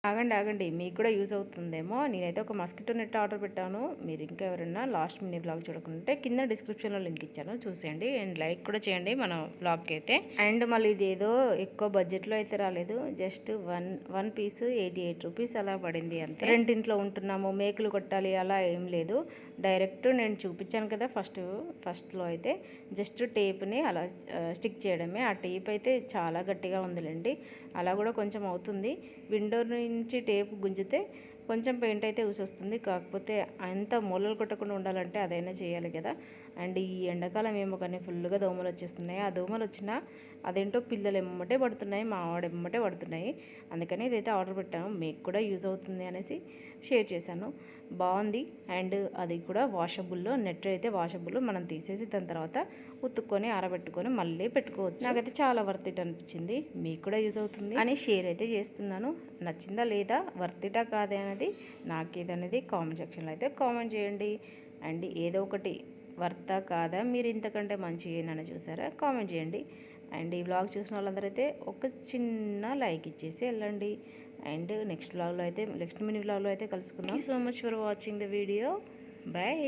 ఆగండి ఆగండి, మీకు కూడా యూజ్ అవుతుందేమో. నేనైతే ఒక మస్కిటో నెట్ ఆర్డర్ పెట్టాను. మీరు ఇంకా ఎవరైనా లాస్ట్ మినీ బ్లాగ్ చూడకుంటే కింద డిస్క్రిప్షన్లో లింక్ ఇచ్చాను, చూసేయండి. అండ్ లైక్ కూడా చేయండి మన బ్లాగ్కి అయితే. అండ్ మళ్ళీ ఇది ఏదో ఎక్కువ బడ్జెట్లో అయితే రాలేదు. జస్ట్ వన్ పీస్ 88 రూపీస్ అలా పడింది అంతే. రెండింట్లో ఉంటున్నాము, మేకులు కొట్టాలి అలా ఏం లేదు. డైరెక్ట్ నేను చూపించాను కదా ఫస్ట్లో అయితే జస్ట్ టేప్ని అలా స్టిక్ చేయడమే. ఆ టేప్ అయితే చాలా గట్టిగా ఉందిలేండి, అలా కూడా కొంచెం అవుతుంది. విండో నుంచి టేప్ గుంజితే కొంచెం పెయింట్ అయితే ఊసొస్తుంది. కాకపోతే అంత మూలలు కొట్టకుండా ఉండాలంటే అదైనా చేయాలి కదా. అండ్ ఈ ఎండాకాలం ఏమో కానీ ఫుల్గా దోమలు వచ్చేస్తున్నాయి. ఆ దోమలు వచ్చినా అదేంటో పిల్లలు ఎమ్మటే పడుతున్నాయి, మా వాడు ఎమ్మటే పడుతున్నాయి. అందుకని ఇదైతే ఆర్డర్ పెట్టాను, మీకు కూడా యూజ్ అవుతుంది అనేసి షేర్ చేశాను. బాగుంది. అండ్ అది కూడా వాషబుల్లో, నెట్ అయితే వాషబుల్, మనం తీసేసి దాని తర్వాత ఉతుక్కొని ఆరబెట్టుకొని మళ్ళీ పెట్టుకోవచ్చు. నాకైతే చాలా వర్త్ ఇట్ అనిపించింది. మీకు కూడా యూజ్ అవుతుంది అని షేర్ అయితే చేస్తున్నాను. నచ్చిందా లేదా, వర్త్ ఇటా కాదే అనేది నాకేదనేది కామెంట్ సెక్షన్లో అయితే కామెంట్ చేయండి. అండ్ ఏదో ఒకటి వర్తా కాదా, మీరు ఇంతకంటే మంచి ఏమైనా చూసారా కామెంట్ చేయండి. అండ్ ఈ వ్లాగ్ చూసిన వాళ్ళందరూ అయితే ఒక చిన్న లైక్ ఇచ్చేసి వెళ్ళండి. అండ్ నెక్స్ట్ మినీ వ్లాగ్లో అయితే కలుసుకుందాం. Thank you so much for watching the video. Bye.